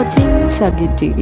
watching Sabir TV.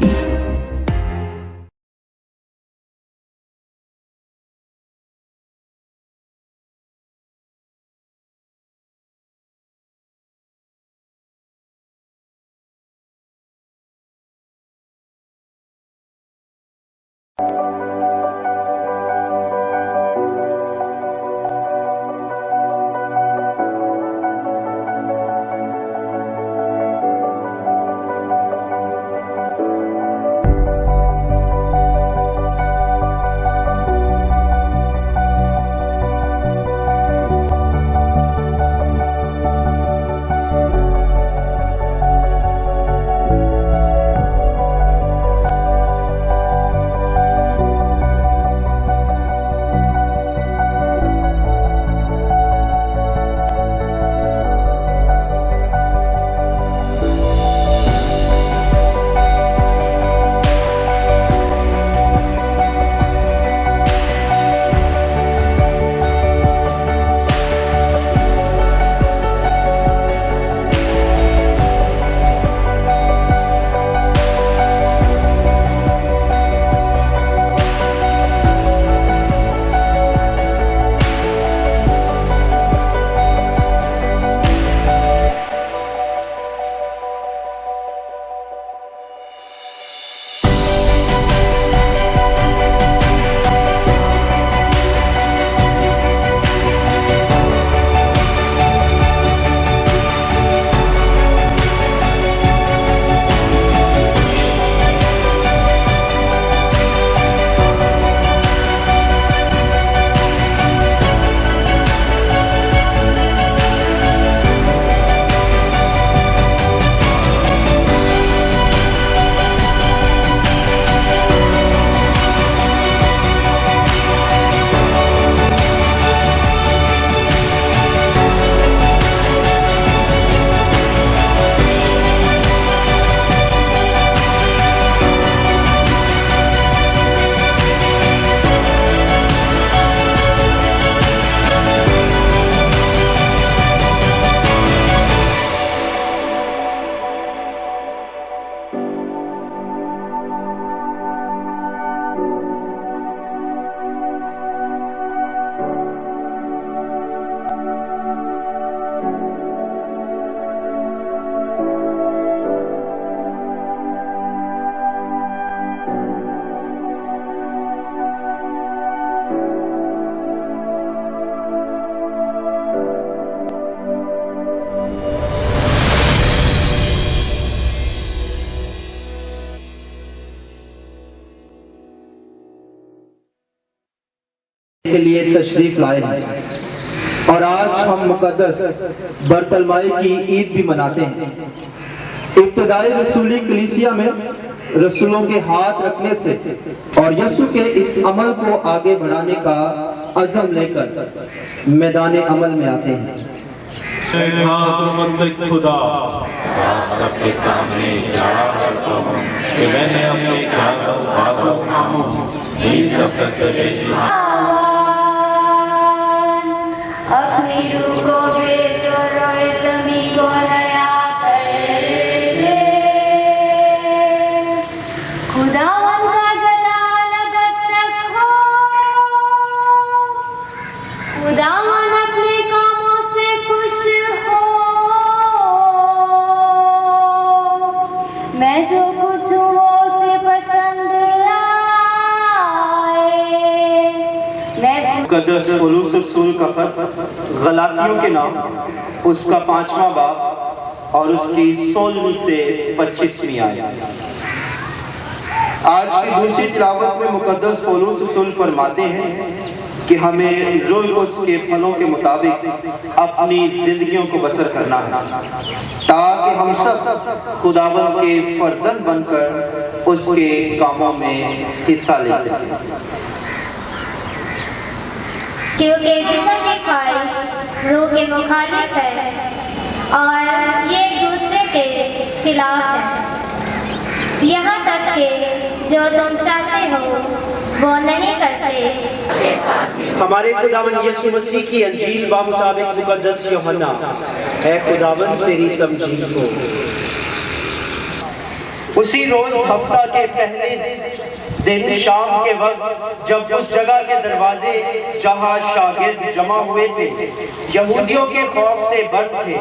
کے لیے تشریف لائے ہیں اور آج ہم مقدس برتلمائی کی عید بھی مناتے ہیں۔ ابتدائی رسولی کلیسیا میں رسولوں کے ہاتھ رکھنے سے اور یسوع کے اس عمل کو آگے بڑھانے کا عزم لے کر میدان عمل میں آتے ہیں۔ خدا آپ سب کے سامنے اجارہ کرتا ہوں کہ میں نے اپنے باتوں کاموں ان سب تک سجیشی اپنی روح کو بیچ اور روئے زمین کو نیا کر دے۔ خداوند کا جلال ابد تک ہو، خداوند اپنے کاموں سے خوش ہو۔ میں جو کچھ ہوں وہ اسے پسند آئے۔ مقدس پولس رسول کا خط غلاطیوں کے نام، اس کا 5واں باب اور اس کی 16ویں سے 25ویں آیت۔ آج کی دوسری تلاوت میں مقدس پولس رسول فرماتے ہیں کہ ہمیں روح القدس کے پھلوں کے مطابق اپنی زندگیوں کو بسر کرنا ہے تاکہ ہم سب خداوند کے فرزند بن کر اس کے کاموں میں حصہ لے سکیں۔ کیونکہ جسم کی خواہش روح کے مخالف ہے اور یہ ایک دوسرے کے خلاف ہے، یہاں تک کہ جو تم چاہتے ہو وہ نہیں کرتے۔ ہمارے خداوند یسوع مسیح کی انجیل بمطابق مقدس یوحنا، اے خداوند تیری تمجید ہو۔ اسی روز ہفتہ کے پہلے دن شام کے وقت جب اس جگہ کے دروازے جہاں شاگرد جمع ہوئے تھے یہودیوں کے خوف سے بند تھے،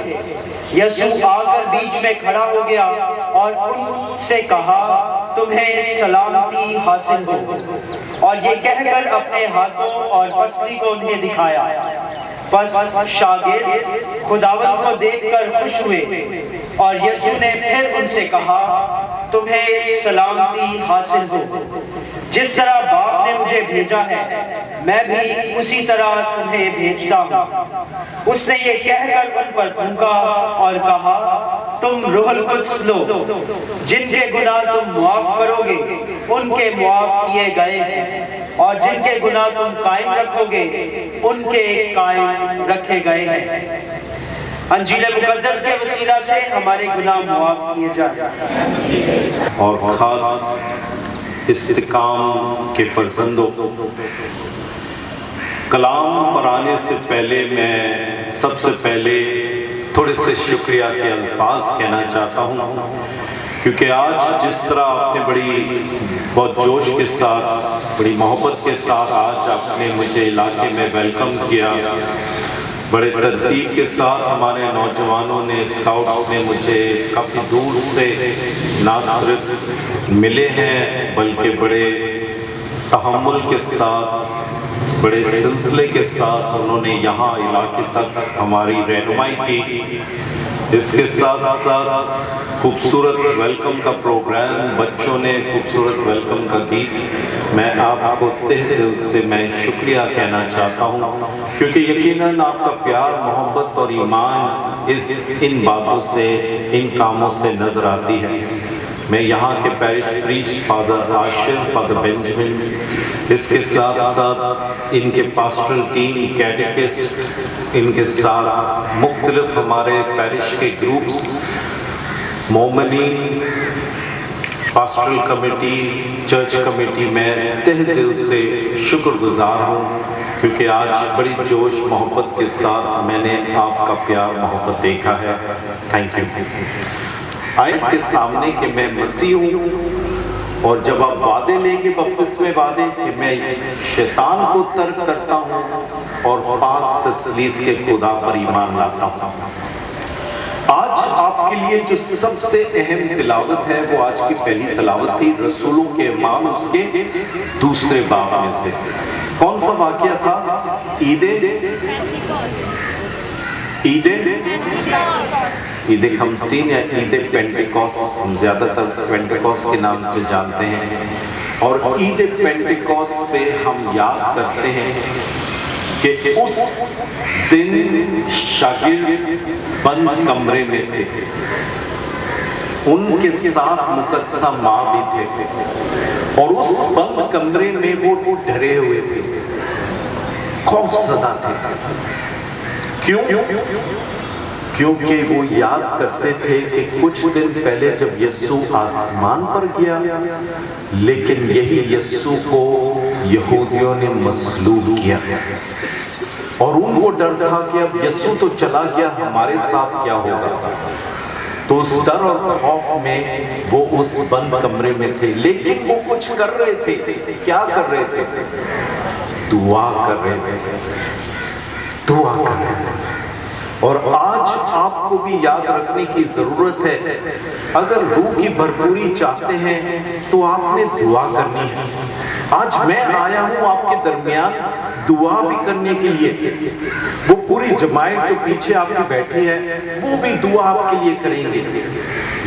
یسوع آ کر بیچ میں کھڑا ہو گیا اور ان سے کہا تمہیں سلامتی حاصل ہو، اور یہ کہہ کر اپنے ہاتھوں اور پسلی کو انہیں دکھایا۔ پس شاگرد خداوند کو دیکھ کر خوش ہوئے، اور یسوع نے پھر ان سے کہا تمہیں سلامتی حاصل ہو، جس طرح باپ نے مجھے بھیجا ہے میں بھی اسی طرح تمہیں بھیجتا ہوں۔ اس نے یہ کہہ کر ان پر پھونکا اور کہا تم روح القدس لو، جن کے گناہ تم معاف کرو گے ان کے معاف کیے گئے ہیں، اور جن کے گناہ تم قائم رکھو گے ان کے قائم رکھے گئے ہیں۔ انجیل مقدس کے وسیلہ سے ہمارے گناہ معاف کیے جائیں۔ اور خاص استقام کے فرزندوں، کلام پر آنے سے پہلے میں سب سے پہلے تھوڑے سے شکریہ کے الفاظ کہنا چاہتا ہوں، کیونکہ آج جس طرح آپ نے بڑی بہت جوش کے ساتھ، بڑی محبت کے ساتھ آج آپ نے مجھے علاقے میں ویلکم کیا، بڑے ترتیب کے ساتھ ہمارے نوجوانوں نے، اسکاؤٹس نے مجھے کافی دور سے نہ صرف ملے ہیں بلکہ بڑے تحمل کے ساتھ، بڑے سلسلے کے ساتھ انہوں نے یہاں علاقے تک ہماری رہنمائی کی۔ اس کے ساتھ ساتھ خوبصورت ویلکم کا پروگرام، بچوں نے خوبصورت ویلکم کا گیت، میں آپ کو تہ دل سے میں شکریہ کہنا چاہتا ہوں، کیونکہ یقیناً آپ کا پیار، محبت اور ایمان ان باتوں سے، ان کاموں سے نظر آتی ہے۔ میں یہاں کے پیرش پریسٹ فادر عاشر، فادر بینجمن، اس کے ساتھ ساتھ ان کے پاسٹرل ٹیم، کیٹیکسٹ، ان کے ساتھ مختلف ہمارے پیرش کے گروپس، مومنین، پاسٹرل کمیٹی، چرچ کمیٹی، میں تہ دل سے شکر گزار ہوں، کیونکہ آج بڑی جوش محبت کے ساتھ میں نے آپ کا پیار محبت دیکھا ہے۔ Thank you. آیت کے سامنے کہ میں مسیح ہوں، اور جب آپ وعدے لیں گے بپتسمے وعدے کہ میں شیطان کو ترک کرتا ہوں اور پاک تثلیث کے خدا پر ایمان لاتا ہوں۔ آج آپ کے لیے جو سب سے اہم تلاوت ہے وہ آج کی پہلی تلاوت تھی رسولوں کے اعمال اس کے دوسرے باب میں سے۔ کون سا واقعہ تھا؟ عید خمسین یا عید پینٹیکوس، ہم زیادہ تر پینٹیکوس کے نام سے جانتے ہیں، اور عید پینٹیکوس پہ ہم یاد کرتے ہیں کہ اس دن شاگرد بند کمرے میں تھے، ان کے ساتھ مقدسہ ماں بھی تھے، اور اس بند کمرے میں وہ ڈرے ہوئے تھے، خوف زدہ تھے۔ کیوں؟ کیونکہ وہ یاد کرتے تھے کہ کچھ دن پہلے جب یسوع آسمان پر گیا، لیکن یہی یسوع کو یہودیوں نے مصلوب کیا، اور ان کو ڈر تھا کہ اب یسوع تو چلا گیا، ہمارے ساتھ کیا ہوگا۔ تو اس ڈر اور خوف میں وہ اس بند کمرے میں تھے، لیکن وہ کچھ کر رہے تھے۔ کیا کر رہے تھے؟ دعا کر رہے تھے، دعا کر رہے تھے۔ اور آج آپ کو بھی یاد رکھنے کی ضرورت ہے، اگر روح کی بھرپوری چاہتے ہیں تو آپ نے دعا کرنی ہے۔ آج میں آیا ہوں آپ کے درمیان دعا بھی کرنے کے لیے، وہ پوری جماعت جو پیچھے آپ کی بیٹھی ہے وہ بھی دعا آپ کے لیے کریں گے،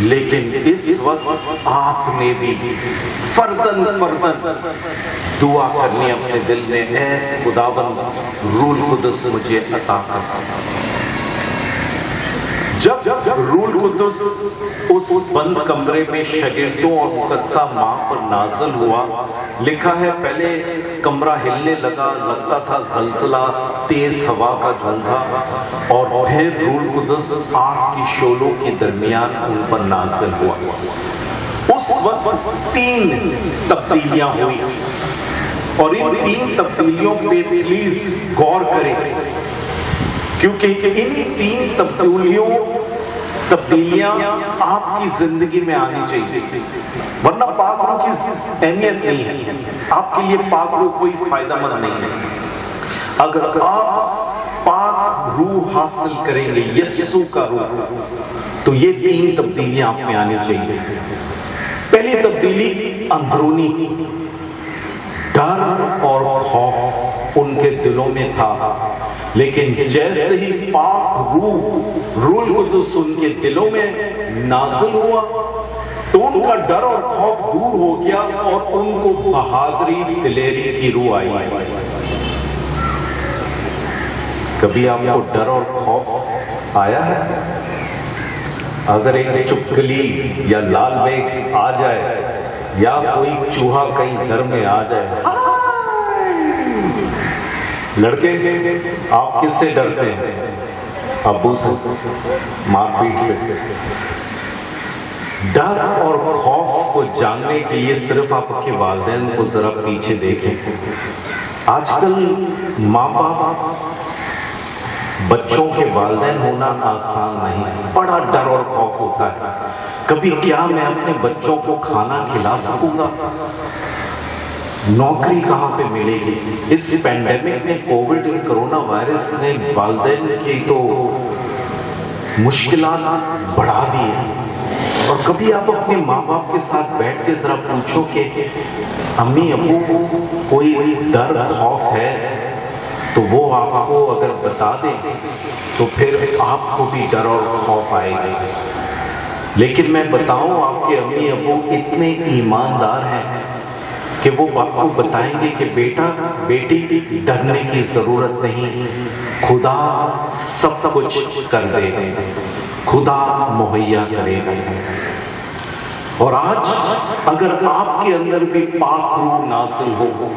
لیکن اس وقت آپ نے بھی فردن دعا کرنی اپنے دل میں، اے خداوند روح القدس مجھے عطا کر۔ جب روح القدس اس بند کمرے میں شاگردوں اور مقدسہ ماں پر نازل ہوا، لکھا ہے پہلے کمرہ ہلنے لگتا تھا، زلزلہ، تیز ہوا کا جھونکا، اور پھر روح القدس آگ کی شعلوں کے درمیان ان پر نازل ہوا۔ اس وقت 3 تبدیلیاں ہوئی، اور ان 3 تبدیلیوں پہ پلیز غور کریں، کیونکہ انہی 3 تبدیلیوں تبدیلیاں آپ کی زندگی میں آنی چاہیے، ورنہ پاک روح کی اہمیت نہیں ہے، آپ کے لیے پاک روح کوئی فائدہ مند نہیں ہے۔ اگر آپ پاک روح حاصل کریں گے، یسوع کا روح، تو یہ 3 تبدیلیاں آپ میں آنی چاہیے۔ پہلی تبدیلی اندرونی، ڈر اور خوف ان کے دلوں میں تھا، لیکن جیسے ہی پاک روح القدس ان کے دلوں میں نازل ہوا تو ان کا ڈر اور خوف دور ہو گیا اور ان کو بہادری دلیری کی روح آئی۔ کبھی آپ کو ڈر اور خوف آیا ہے؟ اگر ایک چپکلی یا لال بیگ آ جائے یا کوئی چوہا کہیں گھر میں آ جائے، لڑکے آپ کس سے ڈرتے ہیں؟ ابو سے، مار پیٹ سے۔ ڈر اور خوف کو جاننے کے لیے صرف آپ کے والدین کو ذرا پیچھے دیکھیں۔ آج کل ماں باپ بچوں کے والدین ہونا آسان نہیں، بڑا ڈر اور خوف ہوتا ہے۔ کبھی کیا میں اپنے بچوں کو کھانا کھلا سکوں گا؟ نوکری کہاں پہ ملے گی؟ اس پینڈیمک نے، کووڈ کرونا وائرس نے والدین کی تو مشکلات بڑھا دی ہیں۔ اور کبھی آپ اپنے ماں باپ کے ساتھ بیٹھ کے ذرا پوچھو کہ امی ابو کو کوئی ڈر خوف ہے تو وہ آپ کو اگر بتا دیں تو پھر آپ کو بھی ڈر اور خوف آئے گا۔ لیکن میں بتاؤں، آپ کے امی ابو اتنے ایماندار ہیں کہ وہ آپ کو بتائیں گے کہ بیٹا بیٹی ڈرنے کی ضرورت نہیں، خدا سب کچھ کر دے گا، خدا مہیا کرے گا۔ اور آج اگر آپ کے اندر بھی پاک روح نازل ہو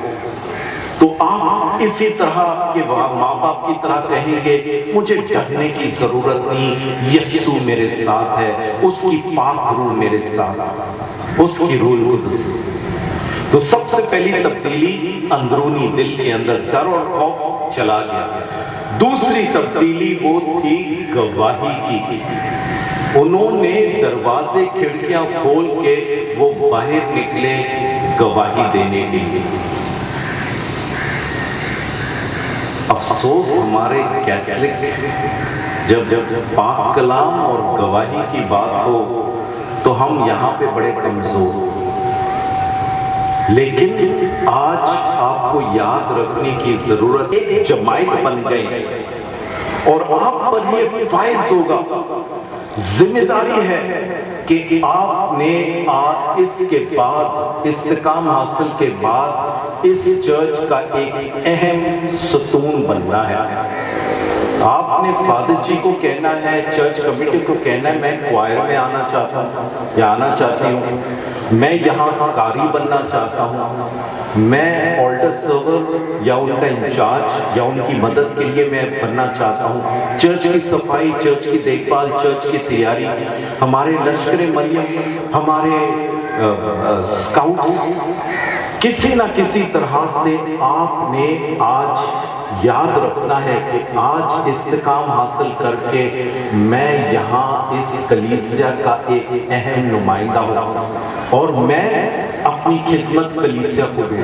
تو آپ اسی طرح کے ماں باپ کی طرح کہیں گے مجھے ڈرنے کی ضرورت نہیں، یسوع میرے ساتھ ہے، اس کی پاک روح میرے ساتھ، اس کی روح القدس۔ تو سب سے پہلی تبدیلی اندرونی، دل کے اندر ڈر اور خوف چلا گیا۔ دوسری تبدیلی وہ تھی گواہی کی۔ انہوں نے دروازے کھڑکیاں کھول کے وہ باہر نکلے گواہی دینے کے لیے۔ افسوس ہمارے کیتھولک، جب پاک کلام اور گواہی کی بات ہو تو ہم یہاں پہ بڑے کمزور۔ لیکن آج آپ کو یاد رکھنے کی ضرورت، ایک جماعت بن گئی اور آپ پر یہ فائز ہوگا، ذمہ داری ہے کہ آپ نے اس کے بعد، استقام حاصل کے بعد اس چرچ کا ایک اہم ستون بننا ہے۔ آپ نے فادر جی کو کہنا ہے، چرچ کمیٹی کو کہنا ہے میں کوائر میں آنا چاہتا ہوں یا آنا چاہتی ہوں، میں یہاں قاری بننا چاہتا ہوں، میں آلٹر سرور یا ان کا انچارج یا ان کی مدد کے لیے میں بننا چاہتا ہوں۔ چرچ کی صفائی، چرچ کی دیکھ بھال، چرچ کی تیاری، ہمارے لشکر مریم، ہمارے اسکاؤٹ، کسی نہ کسی طرح سے آپ نے آج یاد رکھنا ہے کہ آج استقام حاصل کر کے میں یہاں اس کلیسیا کا ایک اہم نمائندہ ہوں اور میں اپنی خدمت کلیسیا کو دوں۔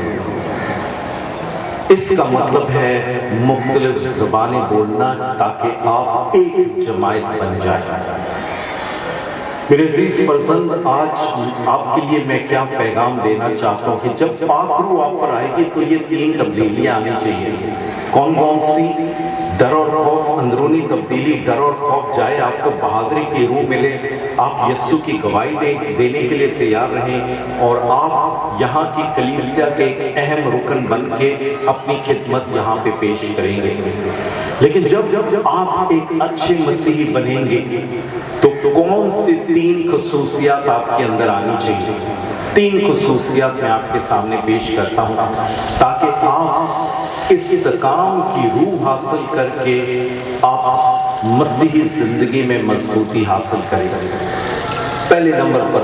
اس کا مطلب ہے مختلف زبانیں بولنا تاکہ آپ ایک جماعت بن جائیں۔ میرے عزیز فرزند، آج آپ کے لیے میں کیا پیغام دینا چاہتا ہوں کہ جب پاک روح آپ پر آئے گی تو یہ 3 تبدیلیاں آنی چاہیے۔ کون کون سی؟ ڈر اور خوف، اندرونی تبدیلی، ڈر اور خوف جائے، آپ کو بہادری کی روح ملے، آپ یسوع کی گواہی دینے کے لیے تیار رہیں اور آپ یہاں کی کلیسیا کے ایک اہم رکن بن کے اپنی خدمت یہاں پہ پیش کریں گے۔ لیکن جب آپ ایک اچھے مسیحی بنیں گے تو کون سی 3 خصوصیات آپ کے اندر آنی چاہیے؟ 3 خصوصیات میں آپ کے سامنے پیش کرتا ہوں تاکہ آپ استقام کی روح حاصل کر کے آپ مسیحی زندگی میں مضبوطی حاصل کریں۔ پہلے نمبر پر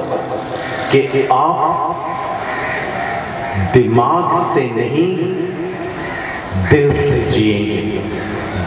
کہ آپ دماغ سے نہیں دل سے جئیں گے،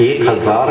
1000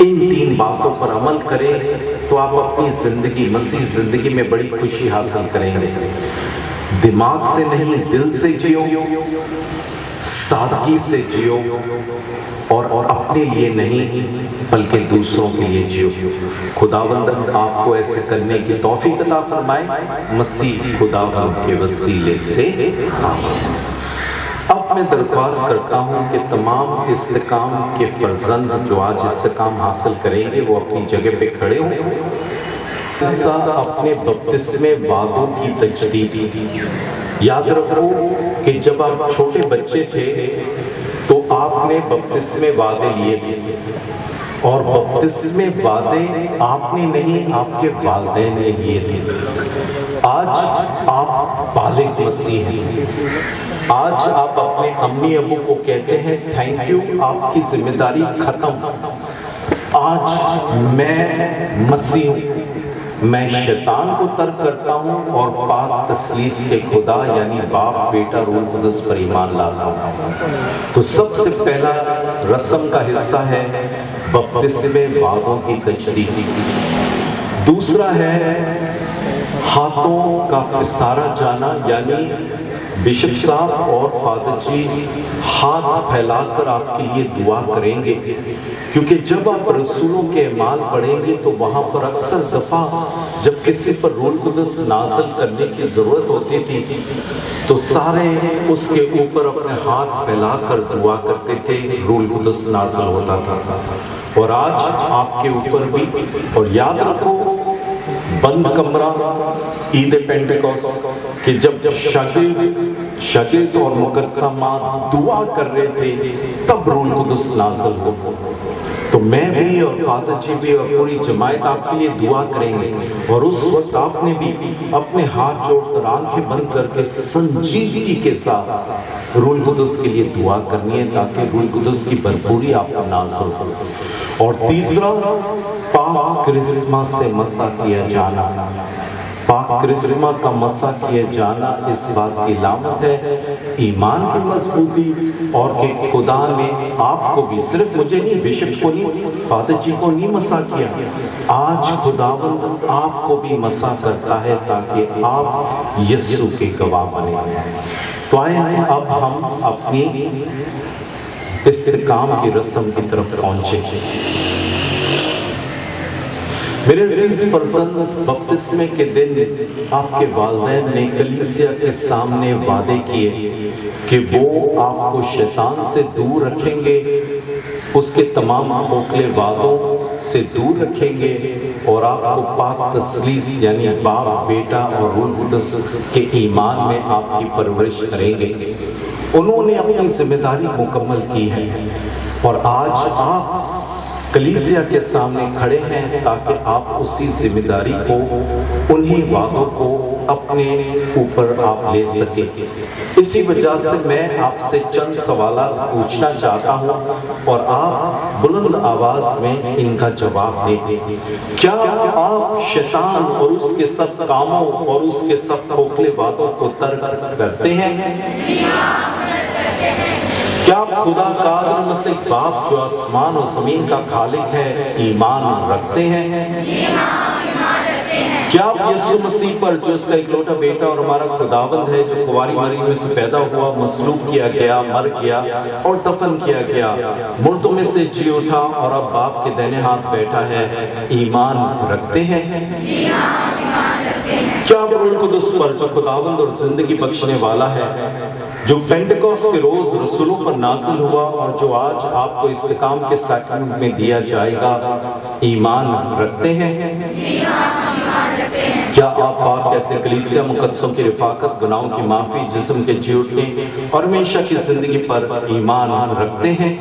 ان 3 باتوں پر عمل کریں تو آپ اپنی زندگی، مسیح زندگی میں بڑی خوشی حاصل کریں گے۔ دماغ سے نہیں، دل سے جیو، سادگی سے جیو، اور اپنے لیے نہیں بلکہ دوسروں کے لیے جیو۔ خداوند آپ کو ایسے کرنے کی توفیق عطا فرمائے، مسیح خداوند کے وسیلے سے آمین۔ اب میں درخواست کرتا ہوں کہ تمام استقام کے فرزند جو آج استقام حاصل کریں گے وہ اپنی جگہ پہ کھڑے ہوں۔ حصہ اپنے بپتسمے وعدوں کی تجدید۔ یاد رکھو کہ جب آپ چھوٹے بچے تھے تو آپ نے بپتسمے وعدے لیے تھے، اور بپتسمے وعدے آپ نے نہیں، آپ کے والدین نے لیے تھے۔ آج آپ بالغ مسیح ہیں، آج آپ اپنے امی ابو کو کہتے ہیں تھینک یو، آپ کی ذمہ داری ختم، آج میں مسیح ہوں، میں شیطان کو ترک کرتا ہوں اور پاک تثلیث کے خدا یعنی باپ، بیٹا، روح القدس پر ایمان لاتا ہوں۔ تو سب سے پہلا رسم کا حصہ ہے بپتسمے وعدوں کی تجدید۔ دوسرا ہے ہاتھوں کا پسارا جانا، یعنی بشپ صاحب اور فادر جی ہاتھ پھیلا کر آپ کے لیے دعا کریں گے، کیونکہ جب آپ رسولوں کے اعمال پڑھیں گے تو وہاں پر اکثر دفعہ جب کسی پر روح القدس نازل کرنے کی ضرورت ہوتی تھی تو سارے اس کے اوپر اپنے ہاتھ پھیلا کر دعا کرتے تھے، روح القدس نازل ہوتا تھا۔ اور آج آپ کے اوپر بھی، اور یاد رکھو بند کمرہ عید پینٹیکوسٹ کہ جب شاگرد اور مقدسہ ماں دعا کر رہے تھے تب روح القدس نازل ہو۔ تو میں بھی اور فادر جی بھی اور پوری جماعت آپ کے لیے دعا کریں گے، اور اس وقت آپ نے بھی اپنے ہاتھ جوڑ کر آنکھیں بند کر کے سنجیدگی کے ساتھ روح القدس کے لیے دعا کرنی ہے تاکہ روح القدس کی بھرپوری آپ پر نازل ہو۔ اور تیسرا پاک کرسمہ سے مسح کیا جانا۔ پاک کرسمہ کا مسح کیا جانا اس بات کی علامت ہے ایمان کی مضبوطی، اور کہ خدا نے آپ کو بھی، صرف مجھے نہیں، بشپ کو نہیں، فادر جی کو نہیں مسح کیا، آج خداوند آپ کو بھی مسح کرتا ہے تاکہ آپ یسوع کے گواہ بنے۔ تو آئے اب ہم اپنی استقام کی رسم کی طرف پہنچے۔ میرے عزیز فرزند، بپتسمے کے دن آپ کے والدین نے کلیسیا کے سامنے وعدے کیے کہ وہ آپ کو شیطان سے دور رکھیں گے، اس کے تمام کھوکھلے وعدوں سے دور رکھیں گے، اور آپ کو پاک تثلیث یعنی باپ، بیٹا اور روح القدس کے ایمان میں آپ کی پرورش کریں گے۔ انہوں نے اپنی ذمہ داری مکمل کی ہے، اور آج آپ کلیسیا کے سامنے کھڑے ہیں تاکہ آپ اسی ذمہ داری کو، انہی وعدوں کو اپنے اوپر آپ لے سکیں۔ اسی وجہ سے میں آپ سے چند سوالات پوچھنا چاہتا ہوں اور آپ بلند آواز میں ان کا جواب دیں۔ کیا آپ شیطان اور اس کے سب کاموں اور اس کے سب کھوکھلے وعدوں کو ترک کرتے ہیں؟ کیا آپ خدا قادر مطلق باپ جو آسمان اور زمین کا خالق ہے ایمان رکھتے ہیں؟ کیا آپ یسوع مسیح پر جو اس کا اکلوتا بیٹا اور ہمارا خداوند ہے، جو کنواری مری میں سے پیدا ہوا، مصلوب کیا گیا، مر گیا اور دفن کیا گیا، مردوں میں سے جی اٹھا اور اب باپ کے دائیں ہاتھ بیٹھا ہے، ایمان رکھتے ہیں؟ کیا آپ روح القدس پر جو خداوند اور زندگی بخشنے والا ہے، جو پینٹیکوسٹ کے روز رسولوں پر نازل ہوا اور جو آج آپ کو استقام کے سیکرمنٹ میں دیا جائے گا، ایمان رکھتے ہیں؟ کیا آپ پاک کہتے کلیسیا مقدسوں کی رفاقت، گناہوں کی معافی، جسم کے جی اٹھنے اور ہمیشہ کی زندگی پر ایمان رکھتے ہیں؟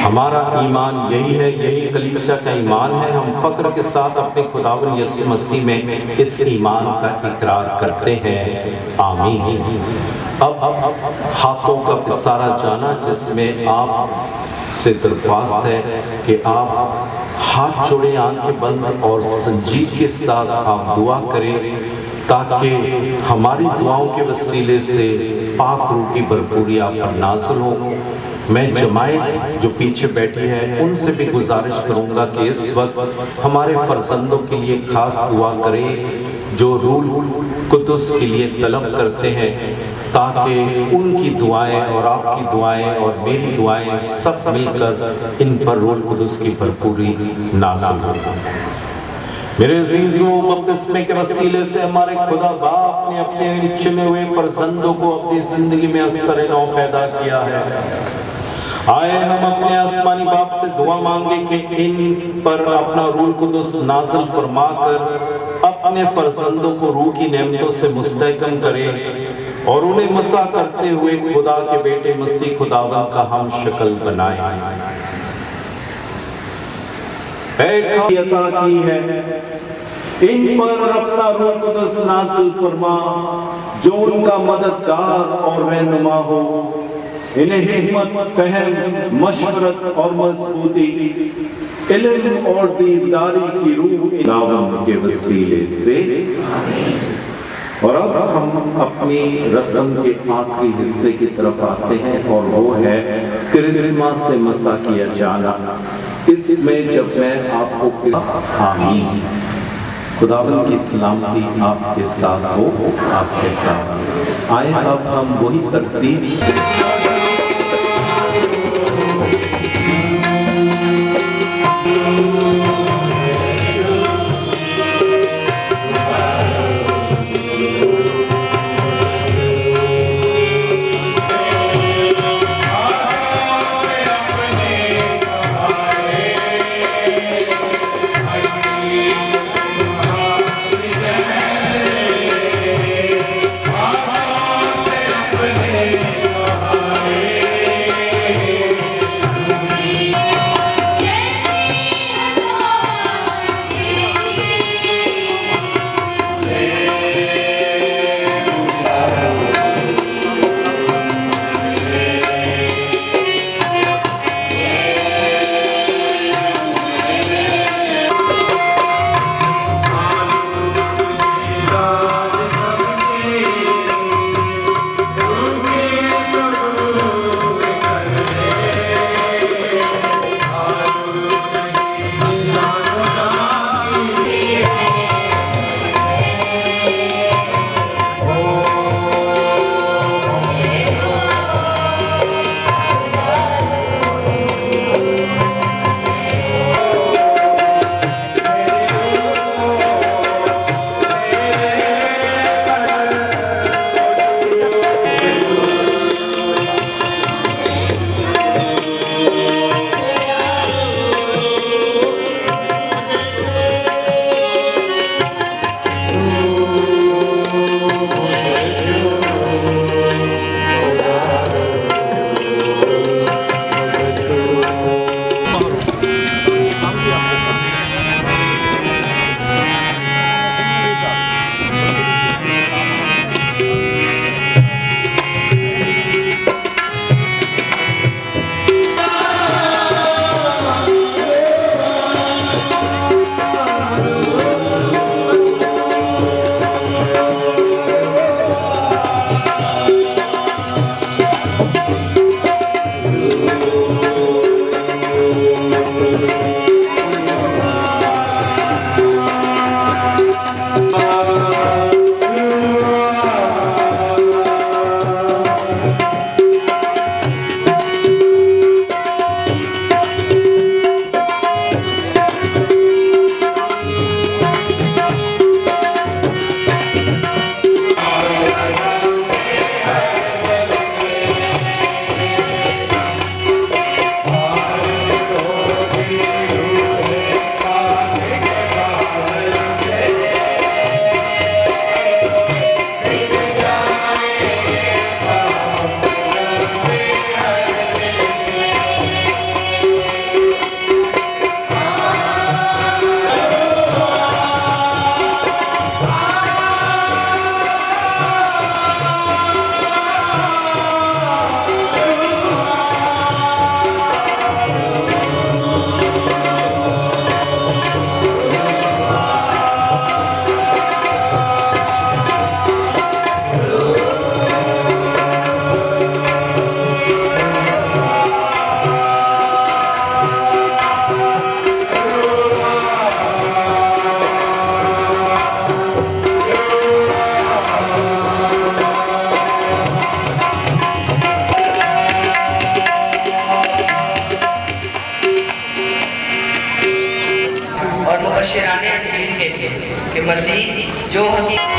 ہمارا ایمان یہی ہے، یہی کلیسیا کا ایمان ہے۔ ہم فخر کے ساتھ اپنے خداوند یسوع مسیح میں اس ایمان کا اقرار کرتے ہیں، آمین۔ اب ہاتھوں کا پسارا جانا، جس میں آپ سے درخواست ہے کہ آپ ہاتھ جوڑے، آنکھیں بند اور سنجیدگی کے ساتھ آپ دعا کریں تاکہ ہماری دعاؤں کے وسیلے سے پاک روح کی بھرپوری آپ پر نازل ہو۔ میں جماعت جو پیچھے بیٹھی ہے ان سے بھی گزارش کروں گا کہ اس وقت ہمارے فرزندوں کے لیے خاص دعا کریں جو روح قدس کے لیے طلب کرتے ہیں، تاکہ ان کی دعائیں اور آپ کی دعائیں اور میری دعائیں سب مل کر ان پر روح قدس کی بھرپوری نازل ہو۔ میرے عزیزوں، بپتسمے کے وسیلے سے ہمارے خدا باپ نے اپنے چنے ہوئے فرزندوں کو اپنی زندگی میں اثر نو پیدا کیا ہے۔ آئے ہم اپنے آسمانی باپ سے دعا مانگے کہ ان پر اپنا روح قدس نازل فرما کر اپنے فرزندوں کو روح کی نعمتوں سے مستحکم کرے اور انہیں مسح کرتے ہوئے خدا کے بیٹے مسیح خداوند کا ہم شکل بنائے۔ عطا کی ہے، ان پر اپنا روح قدس نازل فرما جو ان کا مددگار اور رہنما ہو، انہیں حکمت، فہم، مشورت اور مضبوطی، علم اور دینداری کی روح خداوند کے وسیلے سے۔ اور اب ہم اپنی رسم کے آخری حصے کی طرف آتے ہیں اور وہ ہے کرسمس سے مسح کیا جانا۔ اس میں جب میں آپ کو آمین، خداوند کی سلامتی آپ کے ساتھ ہو، آپ کے ساتھ آئے۔ اب ہم وہی ترتیب مبشران انجیل کے لیے کہ مسیح جو حقیقت